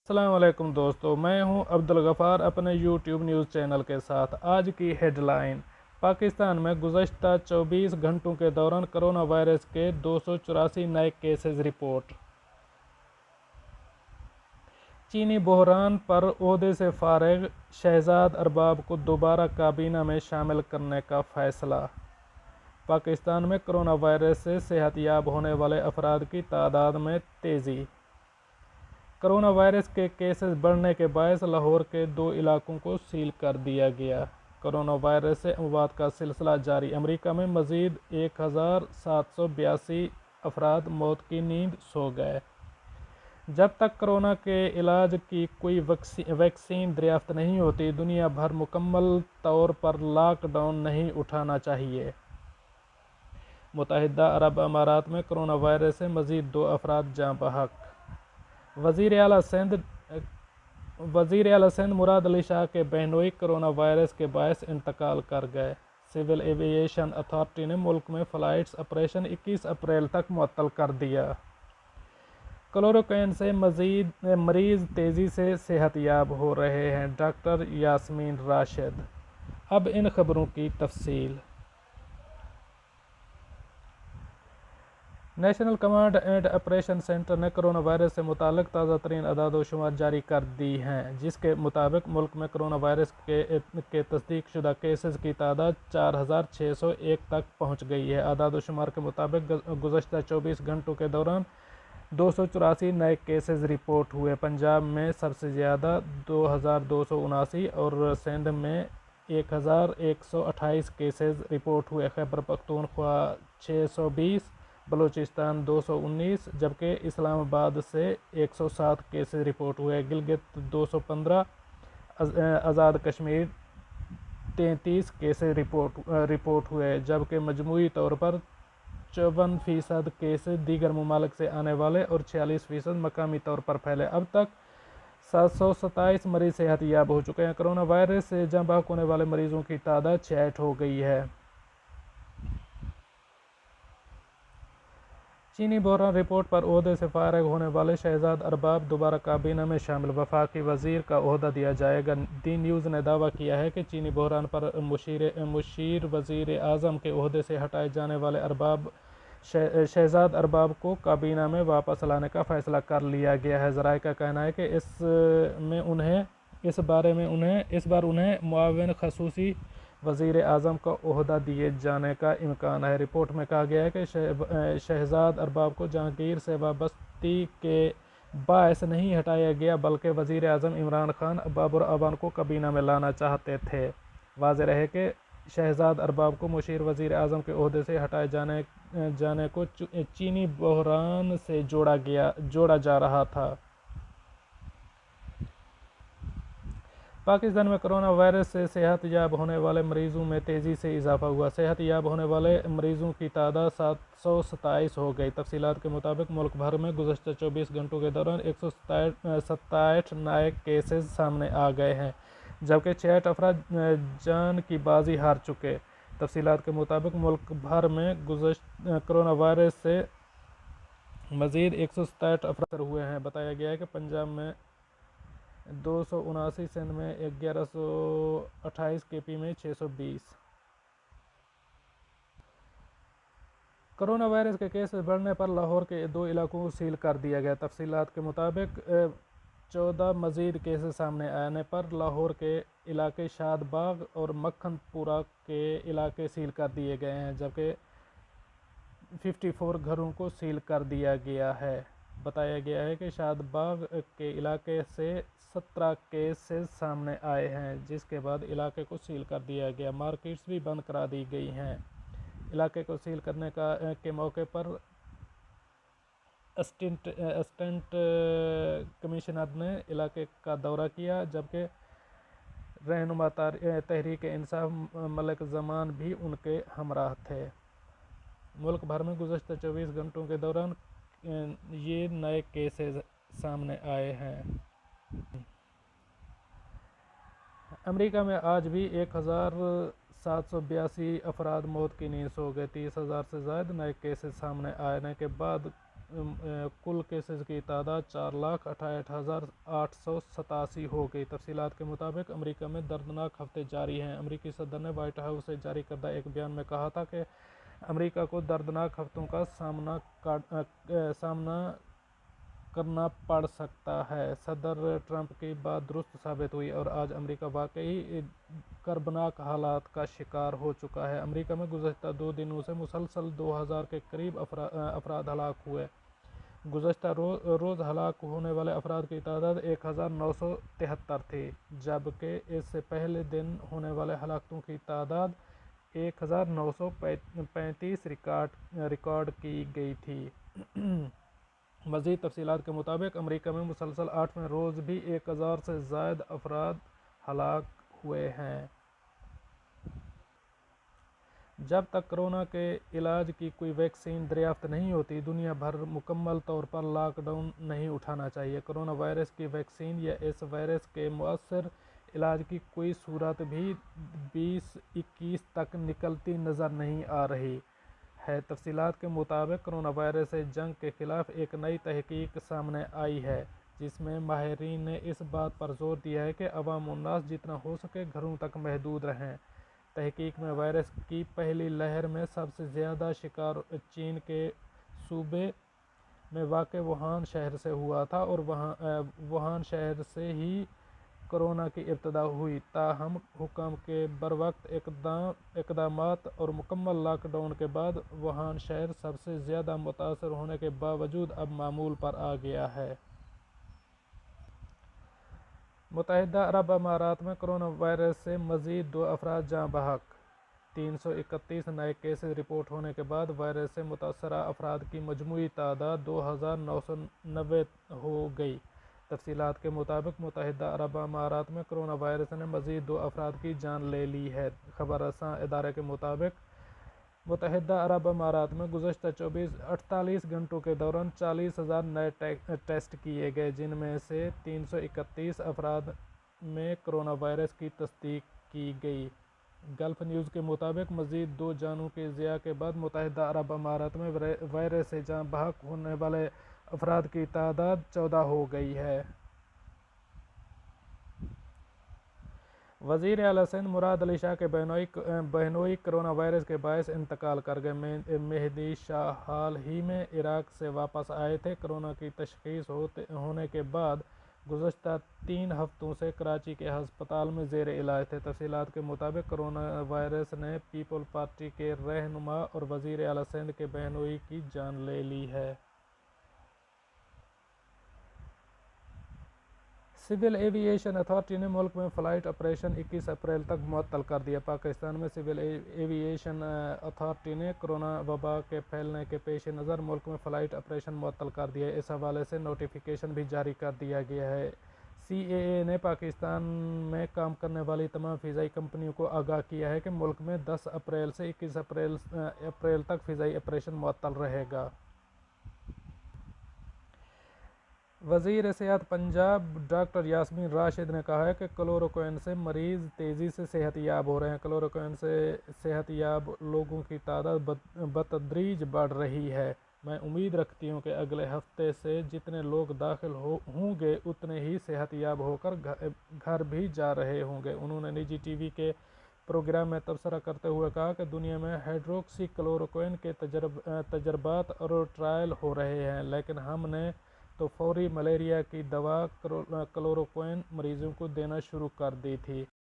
السلام علیکم دوستو، میں ہوں عبدالغفار اپنے یوٹیوب نیوز چینل کے ساتھ۔ آج کی ہیڈ لائن: پاکستان میں گزشتہ 24 گھنٹوں کے دوران کرونا وائرس کے 284 نئے کیسز رپورٹ۔ چینی بحران پر عہدے سے فارغ شہزاد ارباب کو دوبارہ کابینہ میں شامل کرنے کا فیصلہ۔ پاکستان میں کرونا وائرس سے صحت یاب ہونے والے افراد کی تعداد میں تیزی۔ کرونا وائرس کے کیسز بڑھنے کے باعث لاہور کے 2 علاقوں کو سیل کر دیا گیا۔ کرونا وائرس سے اموات کا سلسلہ جاری۔ امریکہ میں مزید 1782 افراد موت کی نیند سو گئے۔ جب تک کرونا کے علاج کی کوئی ویکسین دریافت نہیں ہوتی، دنیا بھر مکمل طور پر لاک ڈاؤن نہیں اٹھانا چاہیے۔ متحدہ عرب امارات میں کرونا وائرس سے مزید 2 افراد جاں بحق۔ وزیر اعلیٰ سندھ مراد علی شاہ کے بہنوئی کرونا وائرس کے باعث انتقال کر گئے۔ سول ایوی ایشن اتھارٹی نے ملک میں فلائٹس آپریشن 21 اپریل تک معطل کر دیا۔ کلوروکوئین سے مریض تیزی سے صحت یاب ہو رہے ہیں: ڈاکٹر یاسمین راشد۔ اب ان خبروں کی تفصیل۔ National command and operation centre نے کرونا وائرس سے متعلق تازہ ترین اعداد و شمار جاری کر دی ہیں، جس کے مطابق ملک میں کرونا وائرس کے تصدیق شدہ کیسز کی تعداد 4601 تک پہنچ گئی ہے۔ اعداد و شمار کے مطابق گزشتہ 24 گھنٹوں کے دوران 284 نئے کیسز رپورٹ ہوئے۔ پنجاب میں سب سے زیادہ 2279 اور سندھ میں 1128 کیسز رپورٹ ہوئے۔ خیبر پختونخوا 620، بلوچستان 219، جبکہ اسلام آباد سے 107 کیسز رپورٹ ہوئے۔ گلگت 215، آزاد کشمیر 33 کیسز رپورٹ ہوئے، جبکہ مجموعی طور پر 54% کیسز دیگر ممالک سے آنے والے اور 46% مقامی طور پر پھیلے۔ اب تک 727 مریض صحت یاب ہو چکے ہیں۔ کرونا وائرس سے جاں بحق ہونے والے مریضوں کی تعداد 66 ہو گئی ہے۔ چینی بحران رپورٹ پر عہدے سے فارغ ہونے والے شہزاد ارباب دوبارہ کابینہ میں شامل۔ وفاقی وزیر کا عہدہ دیا جائے گا۔ دی نیوز نے دعویٰ کیا ہے کہ چینی بحران پر مشیر وزیر اعظم کے عہدے سے ہٹائے جانے والے شہزاد ارباب کو کابینہ میں واپس لانے کا فیصلہ کر لیا گیا ہے۔ ذرائع کا کہنا ہے کہ اس بار انہیں معاون خصوصی وزیر اعظم کا عہدہ دیے جانے کا امکان ہے۔ رپورٹ میں کہا گیا ہے کہ شہزاد ارباب کو جہانگیر سے وابستگی کے باعث نہیں ہٹایا گیا، بلکہ وزیر اعظم عمران خان بابر اعوان کو کابینہ میں لانا چاہتے تھے۔ واضح رہے کہ شہزاد ارباب کو مشیر وزیر اعظم کے عہدے سے ہٹائے جانے کو چینی بحران سے جوڑا جا رہا تھا۔ پاکستان میں کرونا وائرس سے صحت یاب ہونے والے مریضوں میں تیزی سے اضافہ ہوا۔ صحت یاب ہونے والے مریضوں کی تعداد 727 ہو گئی۔ تفصیلات کے مطابق ملک بھر میں گزشتہ 24 گھنٹوں کے دوران 167 نئے کیسز سامنے آ گئے ہیں، جبکہ 66 افراد جان کی بازی ہار چکے۔ تفصیلات کے مطابق ملک بھر میں کرونا وائرس سے مزید 167 افراد ہوئے ہیں۔ بتایا گیا ہے کہ پنجاب میں 279، سندھ میں 1128، کے پی میں 620۔ کرونا وائرس کے کیسز بڑھنے پر لاہور کے 2 علاقوں کو سیل کر دیا گیا۔ تفصیلات کے مطابق 14 مزید کیسز سامنے آنے پر لاہور کے علاقے شاد باغ اور مکھن پورہ کے علاقے سیل کر دیے گئے ہیں، جبکہ 54 گھروں کو سیل کر دیا گیا ہے۔ بتایا گیا ہے کہ شاد باغ کے علاقے سے 17 کیسز سامنے آئے ہیں، جس کے بعد علاقے کو سیل کر دیا گیا۔ مارکیٹس بھی بند کرا دی گئی ہیں۔ علاقے کو سیل کرنے کے موقع پر اسسٹنٹ کمشنر نے علاقے کا دورہ کیا، جبکہ رہنما تحریک انصاف ملک زمان بھی ان کے ہمراہ تھے۔ ملک بھر میں گزشتہ 24 گھنٹوں کے دوران یہ نئے کیسز سامنے آئے ہیں۔ امریکہ میں آج بھی 1782 افراد موت کی نیند سو گئے۔ 30,000 سے زائد نئے کیسز سامنے آنے کے بعد کل کیسز کی تعداد 4,68,887 ہو گئی۔ تفصیلات کے مطابق امریکہ میں دردناک ہفتے جاری ہیں۔ امریکی صدر نے وائٹ ہاؤس سے جاری کردہ ایک بیان میں کہا تھا کہ امریکہ کو دردناک ہفتوں کا سامنا کرنا پڑ سکتا ہے۔ صدر ٹرمپ کی بات درست ثابت ہوئی اور آج امریکہ واقعی کربناک حالات کا شکار ہو چکا ہے۔ امریکہ میں گزشتہ 2 دنوں سے مسلسل 2000 کے قریب افراد ہلاک ہوئے۔ گزشتہ روز ہلاک ہونے والے افراد کی تعداد 1973 تھی، جبکہ اس سے پہلے دن ہونے والے ہلاکتوں کی تعداد 1935 ریکارڈ کی گئی تھی۔ مزید تفصیلات کے مطابق امریکہ میں مسلسل 8ویں روز بھی 1000 سے زائد افراد ہلاک ہوئے ہیں۔ جب تک کورونا کے علاج کی کوئی ویکسین دریافت نہیں ہوتی، دنیا بھر مکمل طور پر لاک ڈاؤن نہیں اٹھانا چاہیے۔ کورونا وائرس کی ویکسین یا اس وائرس کے مؤثر علاج کی کوئی صورت بھی 2021 تک نکلتی نظر نہیں آ رہی ہے۔ تفصیلات کے مطابق کورونا وائرس سے جنگ کے خلاف ایک نئی تحقیق سامنے آئی ہے، جس میں ماہرین نے اس بات پر زور دیا ہے کہ عوام الناس جتنا ہو سکے گھروں تک محدود رہیں۔ تحقیق میں وائرس کی پہلی لہر میں سب سے زیادہ شکار چین کے صوبے میں واقع ووہان شہر سے ہوا تھا اور ووہان شہر سے ہی کورونا کی ابتدا ہوئی۔ تاہم حکام کے بروقت اقدامات اور مکمل لاک ڈاؤن کے بعد ووہان شہر سب سے زیادہ متاثر ہونے کے باوجود اب معمول پر آ گیا ہے۔ متحدہ عرب امارات میں کورونا وائرس سے مزید 2 افراد جاں بحق۔ 331 نئے کیسز رپورٹ ہونے کے بعد وائرس سے متاثرہ افراد کی مجموعی تعداد 2990 ہو گئی۔ تفصیلات کے مطابق متحدہ عرب امارات میں کورونا وائرس نے مزید 2 افراد کی جان لے لی ہے۔ خبر رساں ادارے کے مطابق متحدہ عرب امارات میں گزشتہ 48 گھنٹوں کے دوران 40,000 نئے ٹیسٹ کیے گئے، جن میں سے 331 افراد میں کورونا وائرس کی تصدیق کی گئی۔ گلف نیوز کے مطابق مزید 2 جانوں کے ضیاع کے بعد متحدہ عرب امارات میں وائرس سے جاں بحق ہونے والے افراد کی تعداد 14 ہو گئی ہے۔ وزیر اعلیٰ سندھ مراد علی شاہ کے بہنوئی کورونا وائرس کے باعث انتقال کر گئے۔ مہدی شاہ حال ہی میں عراق سے واپس آئے تھے۔ کورونا کی تشخیص ہونے کے بعد گزشتہ 3 ہفتوں سے کراچی کے ہسپتال میں زیر علاج تھے۔ تفصیلات کے مطابق کورونا وائرس نے پیپل پارٹی کے رہنما اور وزیر اعلیٰ سندھ کے بہنوئی کی جان لے لی ہے۔ سول ایوی ایشن اتھارٹی نے ملک میں فلائٹ آپریشن 21 اپریل تک معطل کر دیا۔ پاکستان میں سول ایوی ایشن اتھارٹی نے کورونا وبا کے پھیلنے کے پیش نظر ملک میں فلائٹ آپریشن معطل کر دیا ہے۔ اس حوالے سے نوٹیفیکیشن بھی جاری کر دیا گیا ہے۔ سی اے اے نے پاکستان میں کام کرنے والی تمام فضائی کمپنیوں کو آگاہ کیا ہے کہ ملک میں 10 اپریل سے 21 اپریل تک فضائی آپریشن معطل رہے گا۔ وزیر صحت پنجاب ڈاکٹر یاسمین راشد نے کہا ہے کہ کلوروکوئین سے مریض تیزی سے صحت یاب ہو رہے ہیں۔ کلوروکوئین سے صحت یاب لوگوں کی تعداد بتدریج بڑھ رہی ہے۔ میں امید رکھتی ہوں کہ اگلے ہفتے سے جتنے لوگ داخل ہوں گے اتنے ہی صحت یاب ہو کر گھر بھی جا رہے ہوں گے۔ انہوں نے نجی ٹی وی کے پروگرام میں تبصرہ کرتے ہوئے کہا کہ دنیا میں ہائیڈروکسی کلوروکوئین کے تجربات اور ٹرائل ہو رہے ہیں، لیکن ہم نے تو فوری ملیریا کی دوا کلوروکوئین مریضوں کو دینا شروع کر دی تھی۔